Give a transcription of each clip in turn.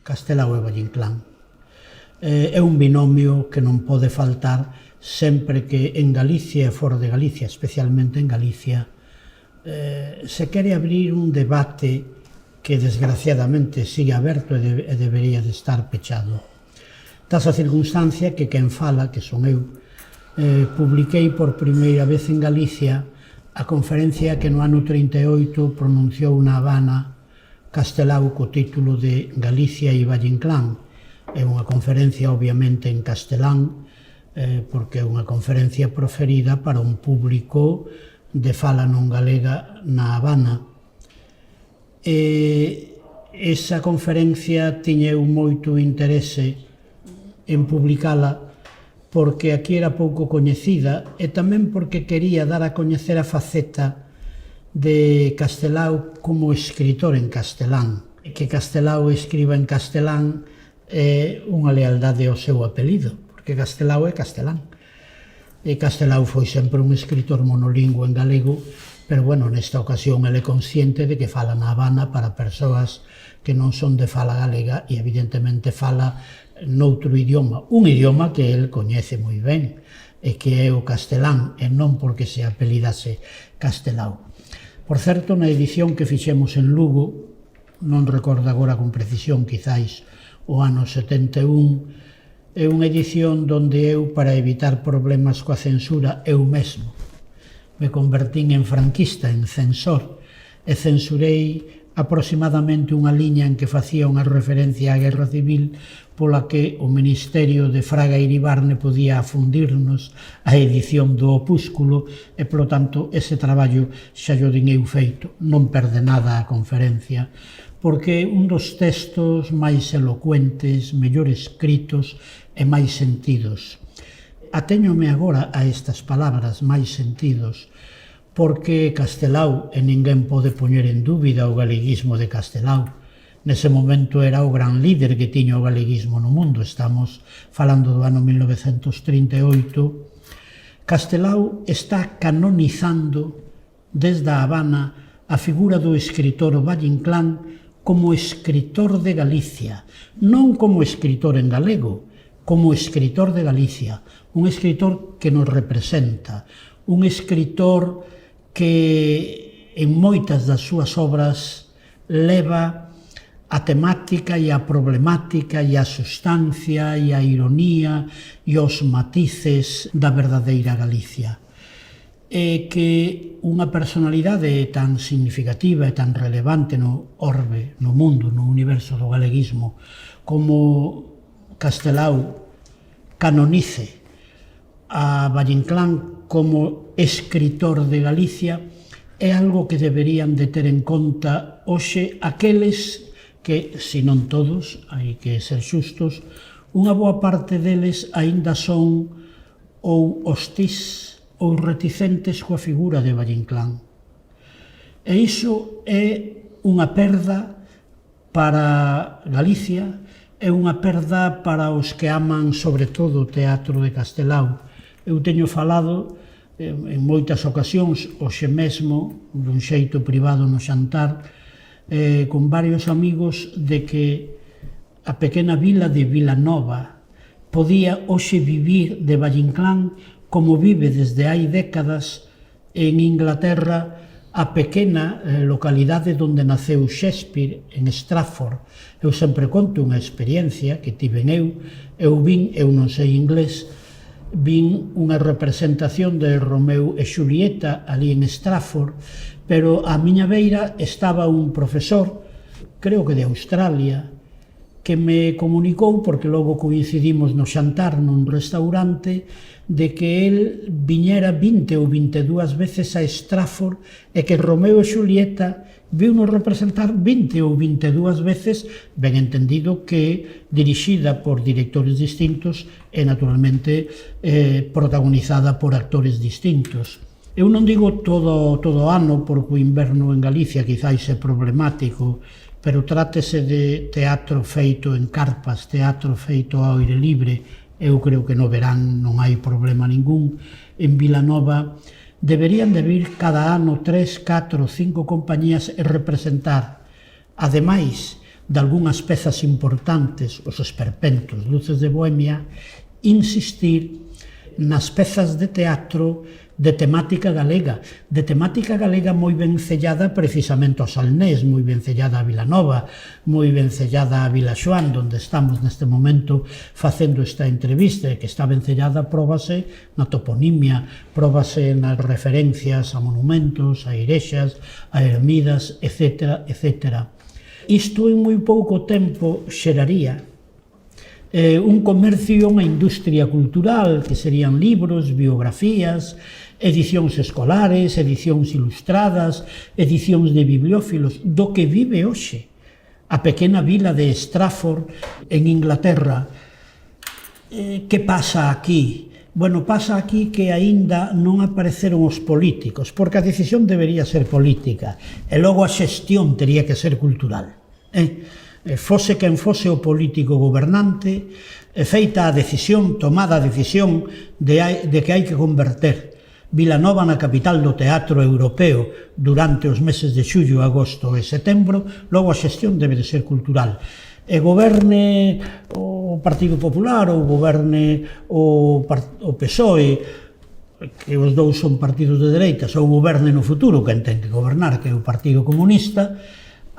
Castelao e Valle Inclán. É un binomio que non pode faltar sempre que en Galicia e fora de Galicia, especialmente en Galicia, se quere abrir un debate que desgraciadamente sigue aberto e debería de estar pechado. Das a circunstancia que quen fala, que son eu, publiquei por primeira vez en Galicia a conferencia que no ano 38 pronunciou na Habana Castelao co título de Galicia e Valle Inclán. É unha conferencia obviamente en castelán, porque é unha conferencia proferida para un público de fala non galega na Habana. Esa conferencia tiña moito interese en publicala porque aquí era pouco coñecida e tamén porque quería dar a coñecer a faceta de Castelao como escritor en castelán. Que Castelao escriba en castelán é unha lealdade ao seu apelido, porque Castelao é castelán. E Castelao foi sempre un escritor monolingüe en galego, pero, bueno, nesta ocasión ele é consciente de que fala na Habana para persoas que non son de fala galega e, evidentemente, fala noutro idioma, un idioma que el coñece moi ben, e que é o castelán, e non porque se apelidase Castelao. Por certo, na edición que fixemos en Lugo, non recordo agora con precisión, quizáis o ano 71, é unha edición onde eu, para evitar problemas coa censura, eu mesmo me convertín en franquista, en censor, e censurei aproximadamente unha liña en que facía unha referencia á Guerra Civil pola que o Ministerio de Fraga e Iribarne podía afundirnos a edición do opúsculo e, polo tanto, ese traballo xa yo din eu feito. Non perde nada a conferencia, porque un dos textos máis elocuentes, mellor escritos e máis sentidos. Atéñome agora a estas palabras, máis sentidos, porque Castelao, e ninguén pode poñer en dúbida o galeguismo de Castelao, nese momento era o gran líder que tiña o galeguismo no mundo, estamos falando do ano 1938, Castelao está canonizando desde a Habana a figura do escritor Valle Inclán como escritor de Galicia, non como escritor en galego, como escritor de Galicia, un escritor que nos representa, un escritor que en moitas das súas obras leva a temática e a problemática e a sustancia e a ironía e os matices da verdadeira Galicia. E que unha personalidade tan significativa e tan relevante no orbe, no mundo, no universo do galeguismo, como Castelao canonice a Valle Inclán como escritor de Galicia é algo que deberían de ter en conta hoxe aqueles que, se non todos, hai que ser xustos, unha boa parte deles aínda son ou hostís ou reticentes coa figura de Valle Inclán. E iso é unha perda para Galicia, é unha perda para os que aman sobre todo o teatro de Castelao. Eu teño falado en moitas ocasións, hoxe mesmo, dun xeito privado no xantar, con varios amigos, de que a pequena vila de Vilanova podía hoxe vivir de Valle Inclán como vive desde hai décadas en Inglaterra a pequena localidade onde naceu Shakespeare, en Stratford. Eu sempre conto unha experiencia que tiven eu vin, eu non sei inglés, vin unha representación de Romeo e Xulieta ali en Stratford, pero á miña beira estaba un profesor, creo que de Australia, que me comunicou, porque logo coincidimos no xantar nun restaurante, de que el viñera 20 ou 22 veces a Stratford e que Romeo e Xulieta viu-nos representar 20 ou 22 veces, ben entendido que dirixida por directores distintos e, naturalmente, protagonizada por actores distintos. Eu non digo todo o ano, porque o inverno en Galicia quizáis é problemático, pero trátese de teatro feito en carpas, teatro feito ao aire libre. Eu creo que no verán non hai problema ningún. En Vilanova deberían de vir cada ano 3, 4, 5 compañías e representar, ademais de algunhas pezas importantes, os esperpentos, Luces de Bohemia, insistir nas pezas de teatro de temática galega moi ben sellada precisamente ao Salnés, moi ben sellada a Vilanova, moi ben sellada a Vilaxoán, onde estamos neste momento facendo esta entrevista, e que está ben sellada, próbase na toponimia, próbase nas referencias a monumentos, a irexas, a ermidas, etc., etc. Isto en moi pouco tempo xeraría un comercio, unha industria cultural, que serían libros, biografías, edicións escolares, edicións ilustradas, edicións de bibliófilos, do que vive hoxe a pequena vila de Stratford, en Inglaterra. Que pasa aquí? Bueno, pasa aquí que aínda non apareceron os políticos, porque a decisión debería ser política, e logo a xestión tería que ser cultural. Fose quen fose o político gobernante, feita a decisión, tomada a decisión de que hai que converter Vilanova na capital do teatro europeo durante os meses de xullo, agosto e setembro, logo a xestión debe de ser cultural. E goberne o Partido Popular ou goberne o PSOE, que os dous son partidos de dereitas, ou goberne no futuro quen ten que gobernar, que é o Partido Comunista,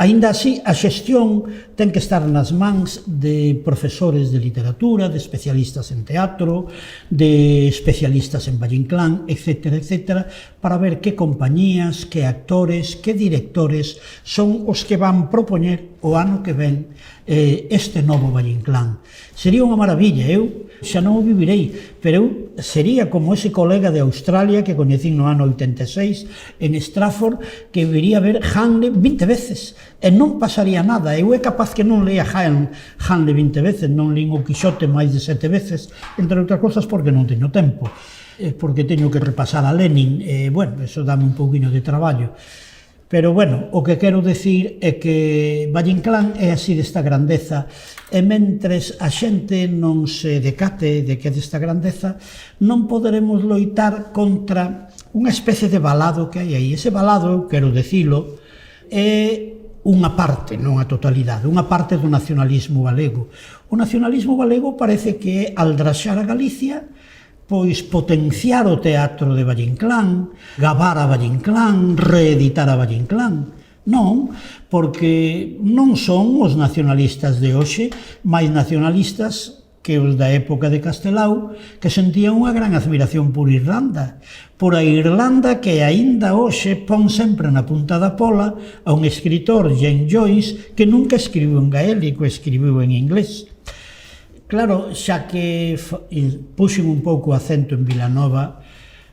aínda así, a xestión ten que estar nas mans de profesores de literatura, de especialistas en teatro, de especialistas en Valle Inclán, etc., etc., para ver que compañías, que actores, que directores son os que van propoñer o ano que ven este novo Valle Inclán. Sería unha maravilla, eu xa non o vivirei, pero eu sería como ese colega de Australia que coñecín no ano 86 en Stratford, que viría a ver Hamlet 20 veces e non pasaría nada. Eu é capaz que non lea Hamlet 20 veces, non lín o Quixote máis de 7 veces, entre outras cosas porque non teño tempo, porque teño que repasar a Lenin, bueno, eso dame un pouquinho de traballo. Pero, bueno, o que quero dicir é que Valle Inclán é así desta grandeza, e mentres a xente non se decate de que é desta grandeza, non poderemos loitar contra unha especie de balado que hai aí. Ese balado, quero dicilo, é unha parte, non a totalidade, unha parte do nacionalismo galego. O nacionalismo galego parece que é aldraxar a Galicia, pois potenciar o teatro de Valle Inclán, gabar a Valle Inclán, reeditar a Valle Inclán. Non, porque non son os nacionalistas de hoxe máis nacionalistas que os da época de Castelao, que sentían unha gran admiración por Irlanda, por a Irlanda que aínda hoxe pon sempre na punta da pola a un escritor, James Joyce, que nunca escribiu en gaélico, escribiu en inglés. Claro, xa que puxen un pouco o acento en Vilanova,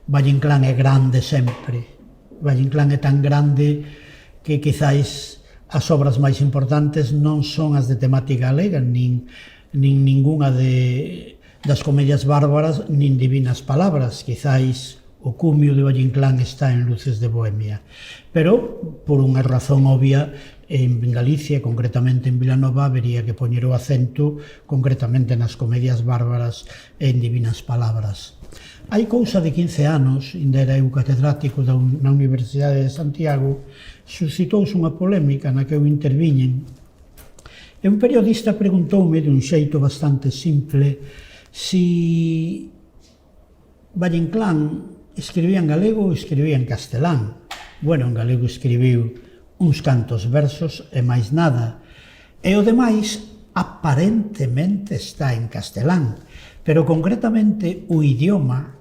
Valle Inclán é grande sempre. Valle Inclán é tan grande que quizáis as obras máis importantes non son as de temática galega, nin ningunha das comedias bárbaras, nin Divinas Palabras. Quizáis o cumio de Valle Inclán está en Luces de Bohemia. Pero, por unha razón obvia, en Galicia, concretamente en Vilanova, habería que poñer o acento concretamente nas comedias bárbaras e en Divinas Palabras. Hai cousa de 15 anos, ainda era eu catedrático na Universidade de Santiago, suscitouse unha polémica na que eu interviñen. E un periodista preguntoume de un xeito bastante simple si Valle Inclán escribía en galego ou escribía en castelán. Bueno, en galego escribiu uns cantos versos e máis nada. E o demais aparentemente está en castelán, pero concretamente o idioma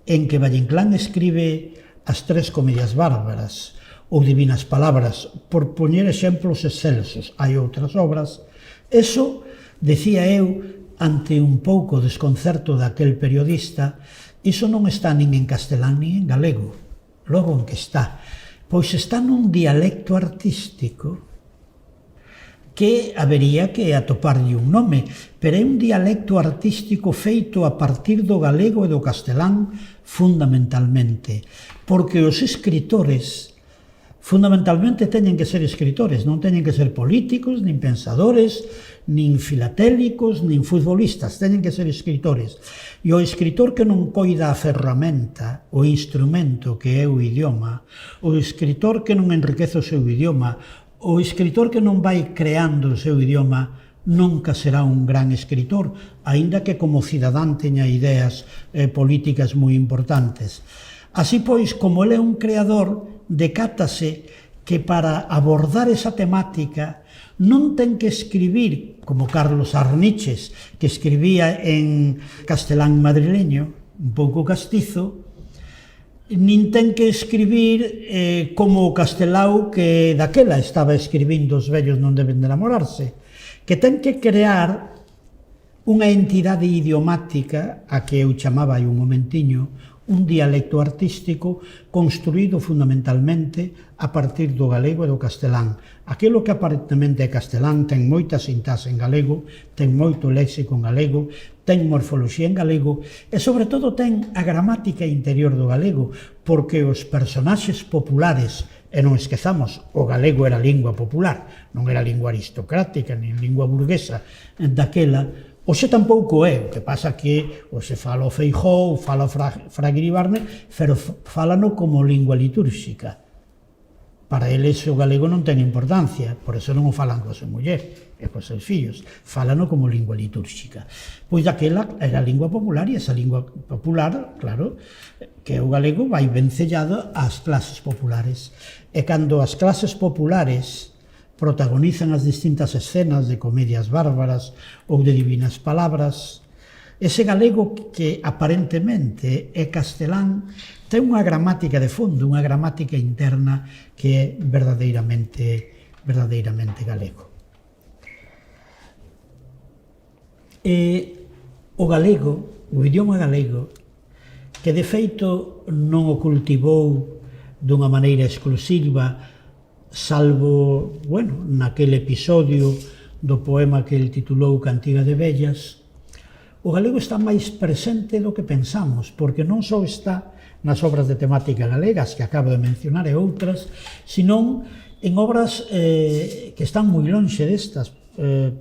en que Valle Inclán escribe as tres comedias bárbaras ou Divinas Palabras, por poñer exemplos excelsos, hai outras obras. Eso, decía eu, ante un pouco desconcerto daquel periodista, iso non está nin en castelán nin en galego. Logo, en que está? Pois está nun dialecto artístico que habería que atoparlle un nome, pero é un dialecto artístico feito a partir do galego e do castelán fundamentalmente, porque os escritores fundamentalmente teñen que ser escritores, non teñen que ser políticos, nin pensadores, nin filatélicos, nin futbolistas, teñen que ser escritores. E o escritor que non coida a ferramenta, o instrumento que é o idioma, o escritor que non enriquece o seu idioma, O escritor que non vai creando o seu idioma nunca será un gran escritor, aínda que como cidadán teña ideas políticas moi importantes. Así pois, como ele é un creador, decátase que para abordar esa temática non ten que escribir como Carlos Arniches, que escribía en castelán madrileño, un pouco castizo, nin ten que escribir como o castelao que daquela estaba escribindo Os vellos non deben de namorarse, que ten que crear unha entidade idiomática a que eu chamaba hai un momentiño un dialecto artístico construído fundamentalmente a partir do galego e do castelán. Aquilo que aparentemente é castelán ten moita sintaxe en galego, ten moito léxico en galego, ten morfoloxía en galego e, sobre todo, ten a gramática interior do galego, porque os personaxes populares, e non esquezamos, o galego era lingua popular, non era lingua aristocrática, nin lingua burguesa daquela. Oxe tampouco é, o que pasa que oxe fala o Feijóo, fala o Fra Iribarne, pero fálano como lingua litúrxica. Para eles o galego non ten importancia, por eso non o falan coa súa muller e coa seus fillos, fálano como lingua litúrxica. Pois daquela era a lingua popular, e esa lingua popular, claro, que o galego vai vencellado ás clases populares. E cando as clases populares protagonizan as distintas escenas de comedias bárbaras ou de divinas palabras, ese galego que aparentemente é castelán ten unha gramática de fondo, unha gramática interna que é verdadeiramente galego. E o galego, o idioma galego, que de feito non o cultivou dunha maneira exclusiva, salvo, bueno, naquele episodio do poema que el titulou Cantiga de Vellas, o galego está máis presente do que pensamos, porque non só está nas obras de temática galegas, que acabo de mencionar, e outras, senón en obras que están moi lonxe destas,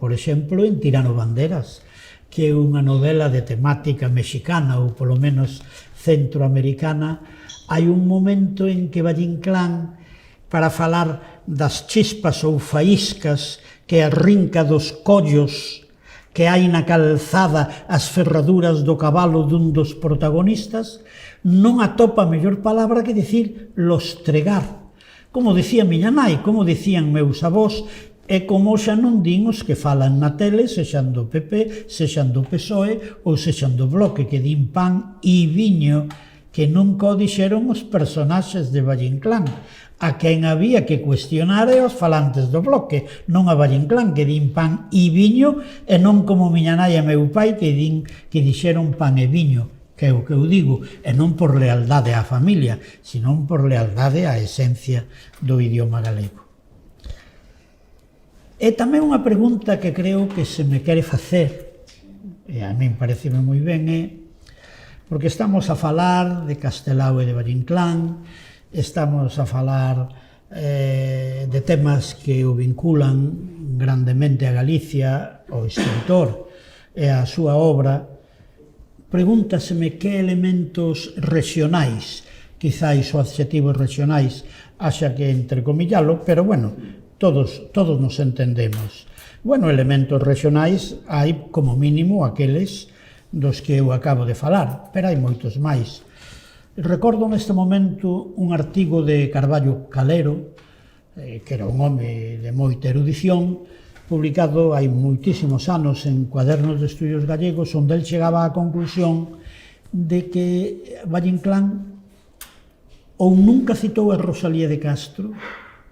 por exemplo, en Tirano Banderas, que é unha novela de temática mexicana, ou polo menos centroamericana. Hai un momento en que Valle Inclán, para falar das chispas ou faíscas que arrinca dos collos que hai na calzada as ferraduras do cabalo dun dos protagonistas, non atopa mellor palabra que dicir lostregar. Como dicía miña nai, como dicían meus avós, e como xa non din os que falan na tele, sexan do PP, sexan do PSOE ou sexan do Bloque, que din pan e viño, que nunca o dixeron os personaxes de Valle Inclán. A quen había que cuestionar é os falantes do Bloque, non a Valle Inclán, que din pan e viño, e non como miña nai e meu pai que dixeron pan e viño, que é o que eu digo, e non por lealdade á familia, senón por lealdade á esencia do idioma galego. E tamén unha pregunta que creo que se me quere facer, e a min pareceme moi ben, é porque estamos a falar de Castelao e de Valle Inclán, estamos a falar de temas que o vinculan grandemente a Galicia, o escritor e a súa obra. Pregúntaseme que elementos regionais, quizáis o adxetivo regionais haxa que entrecomillalo, pero bueno, todos nos entendemos. Bueno, elementos regionais hai como mínimo aqueles dos que eu acabo de falar, pero hai moitos máis. Recordo neste momento un artigo de Carballo Calero, que era un home de moita erudición, publicado hai moitísimos anos en Cuadernos de Estudios Gallegos, onde el chegaba á conclusión de que Valle Inclán ou nunca citou a Rosalía de Castro,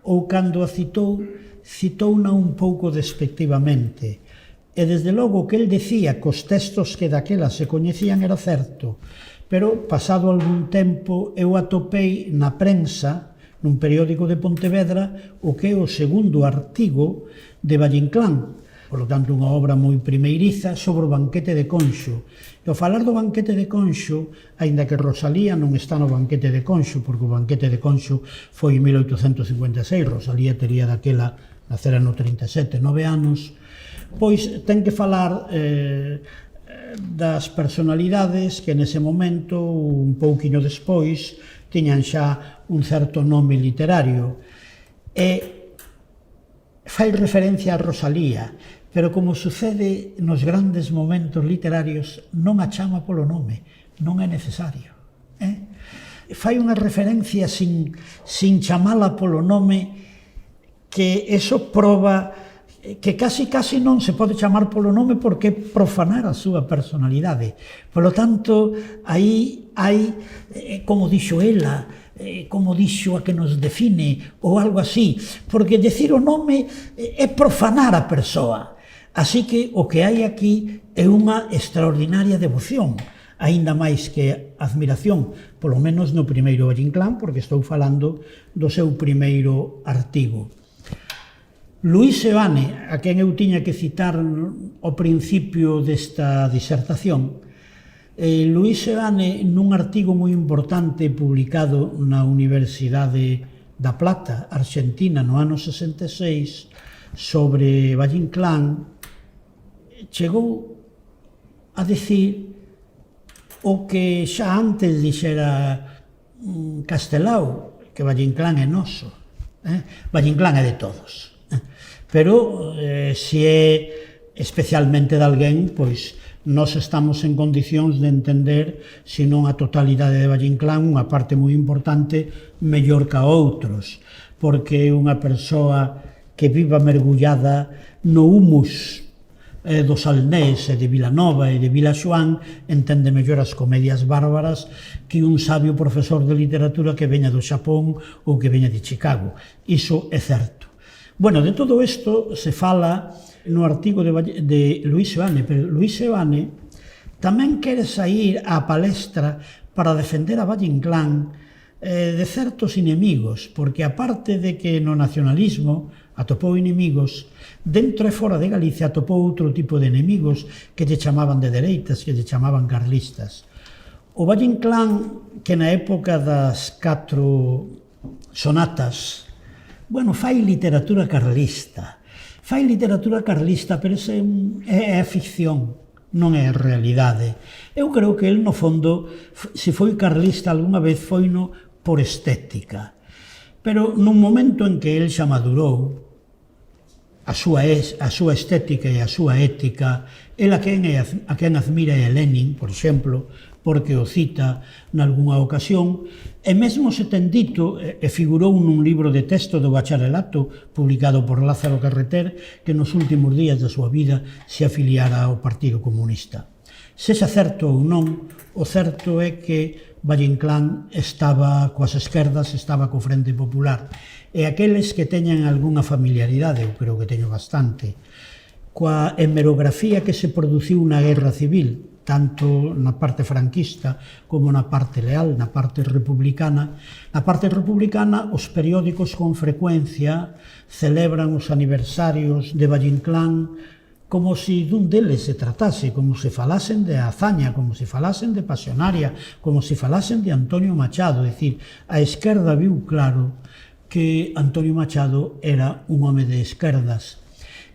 ou cando a citouna un pouco despectivamente. E desde logo que el decía que os textos que daquela se coñecían era certo, pero pasado algún tempo eu atopei na prensa, nun periódico de Pontevedra, o que é o segundo artigo de Valle Inclán, por lo tanto unha obra moi primeiriza sobre o banquete de Conxo. E ao falar do banquete de Conxo, aínda que Rosalía non está no banquete de Conxo, porque o banquete de Conxo foi en 1856, Rosalía tería daquela, nacera no 37, 9 anos, pois ten que falar das personalidades que nese momento, un pouquiño despois, tiñan xa un certo nome literario. E fai referencia a Rosalía, pero como sucede nos grandes momentos literarios, non a chama polo nome, non é necesario. Fai unha referencia sin chamala polo nome, que eso proba que casi non se pode chamar polo nome porque profanar a súa personalidade. Por lo tanto, aí hai, como dixo ela, como dixo a que nos define, ou algo así, porque decir o nome é profanar a persoa. Así que o que hai aquí é unha extraordinaria devoción, aínda máis que admiración, polo menos no primeiro Valle Inclán, porque estou falando do seu primeiro artigo. Luís Seoane, a quen eu tiña que citar ao principio desta disertación, Luís Seoane, nun artigo moi importante publicado na Universidade da Plata, Argentina, no ano 66, sobre Valle Inclán, chegou a dicir o que xa antes dixera Castelao, que Valle Inclán é noso. Valle Inclán é de todos. Pero se é especialmente de alguén, pois nós estamos en condicións de entender, se non a totalidade de Valle Inclán, unha parte moi importante, mellor que a outros, porque unha persoa que viva mergullada no humus do Salnés e de Vilanova e de Vilaxoán entende mellor as comedias bárbaras que un sabio profesor de literatura que veña do Xapón ou que veña de Chicago. Iso é certo. Bueno, de todo isto se fala no artigo de Luís Seoane, pero Luís Seoane tamén quere sair á palestra para defender a Valle Inclán de certos inimigos, porque aparte de que no nacionalismo atopou inimigos, dentro e fora de Galicia atopou outro tipo de enemigos que lle chamaban de dereitas, que lle chamaban carlistas. O Valle Inclán, que na época das 4 sonatas, bueno, fai literatura carlista, pero é ficción, non é realidade. Eu creo que el, no fondo, se foi carlista algunha vez, foi no por estética. Pero nun momento en que el xa madurou, a súa estética e a súa ética, el a quen admira é Lenin, por exemplo, porque o cita nalgúnha ocasión, e mesmo se ten dito, e figurou nun libro de texto do bacharelato publicado por Lázaro Carreter, que nos últimos días da súa vida se afiliara ao Partido Comunista. Sexa certo ou non, o certo é que Valle Inclán estaba coas esquerdas, estaba co Frente Popular, e aqueles que teñan algunha familiaridade, eu creo que teño bastante, coa hemerografía que se produciu na Guerra Civil, tanto na parte franquista como na parte leal, na parte republicana. Na parte republicana, os periódicos con frecuencia celebran os aniversarios de Valle Inclán como se dun deles se tratase, como se falasen de Azaña, como se falasen de Pasionaria, como se falasen de Antonio Machado. É dicir, a esquerda viu claro que Antonio Machado era un home de esquerdas.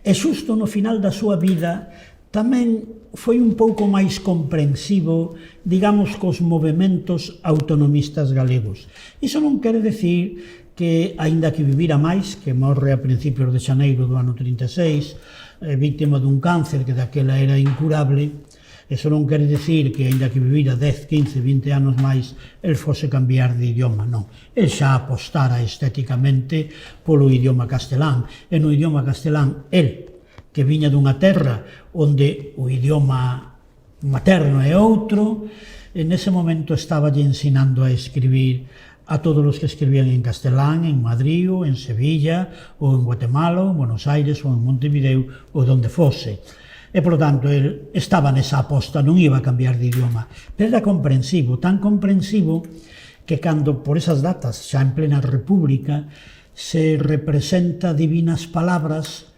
E xusto no final da súa vida tamén foi un pouco máis comprensivo, digamos, cos movementos autonomistas galegos. Iso non quere decir que, aínda que vivira máis, que morre a principios de xaneiro do ano 36, víctima dun cáncer que daquela era incurable, eso non quere decir que, aínda que vivira 10, 15, 20 anos máis, el fose cambiar de idioma, non. El xa apostara estéticamente polo idioma castelán, e no idioma castelán, el, que viña dunha terra onde o idioma materno é outro, en ese momento estaba ensinando a escribir a todos os que escribían en castelán, en Madrid, ou en Sevilla, ou en Guatemala, ou en Buenos Aires, ou en Montevideo, ou donde fose. E, por tanto, el estaba nesa aposta, non iba a cambiar de idioma. Pero era comprensivo, tan comprensivo que cando, por esas datas, xa en plena república, se representa divinas palabras,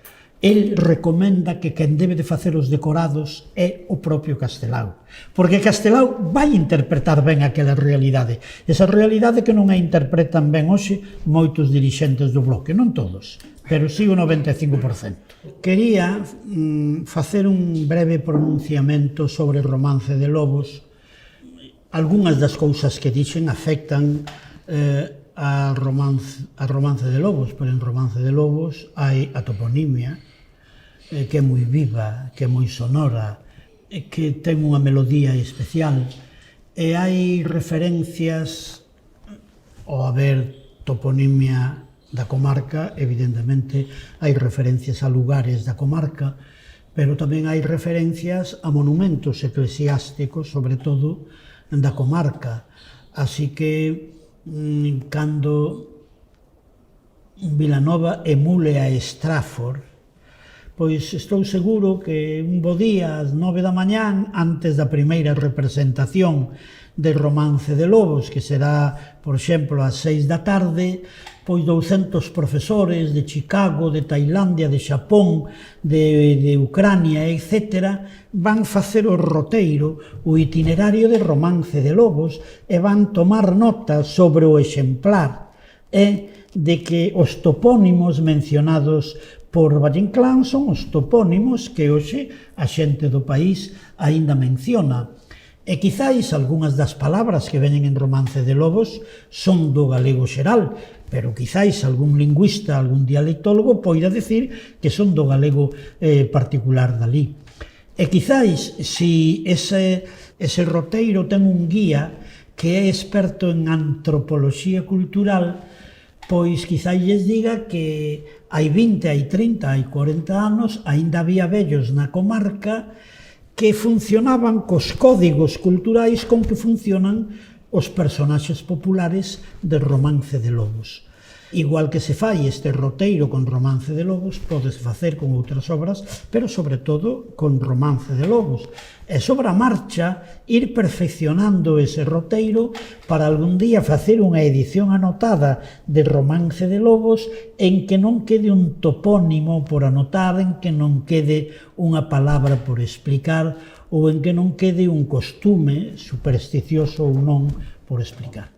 el recomenda que quen debe de facer os decorados é o propio Castelao. Porque Castelao vai interpretar ben aquela realidade. Esa realidade que non a interpretan ben hoxe moitos dirixentes do bloque, non todos, pero sí o 95%. Quería facer un breve pronunciamento sobre o Romance de Lobos. Algúnas das cousas que dixen afectan a Romance de Lobos, pero en Romance de Lobos hai a toponimia, que é moi viva, que é moi sonora, que ten unha melodía especial, e hai referencias ao haber toponimia da comarca, evidentemente hai referencias a lugares da comarca, pero tamén hai referencias a monumentos eclesiásticos, sobre todo da comarca. Así que, cando Vilanova emule a Stratford, pois estou seguro que un bo día, ás 9 da mañán, antes da primeira representación de Romance de Lobos, que será, por exemplo, ás 6 da tarde, pois 200 profesores de Chicago, de Tailandia, de Xapón, de Ucrania, etc., van facer o roteiro, o itinerario de Romance de Lobos, e van tomar nota sobre o exemplar, de que os topónimos mencionados por Valle Inclán son os topónimos que hoxe a xente do país aínda menciona. E quizáis algunhas das palabras que veñen en Romance de Lobos son do galego xeral, pero quizáis algún lingüista, algún dialectólogo poida decir que son do galego particular dali. E quizáis, se ese roteiro ten un guía que é experto en antropoloxía cultural, pois quizáis lles diga que hai 20, hai 30, hai 40 anos aínda había vellos na comarca que funcionaban cos códigos culturais con que funcionan os personaxes populares de Romance de Lobos. Igual que se fai este roteiro con Romance de Lobos, pódese facer con outras obras, pero sobre todo con Romance de Lobos. E sobre a marcha, ir perfeccionando ese roteiro para algún día facer unha edición anotada de Romance de Lobos en que non quede un topónimo por anotar, en que non quede unha palabra por explicar ou en que non quede un costume supersticioso ou non por explicar.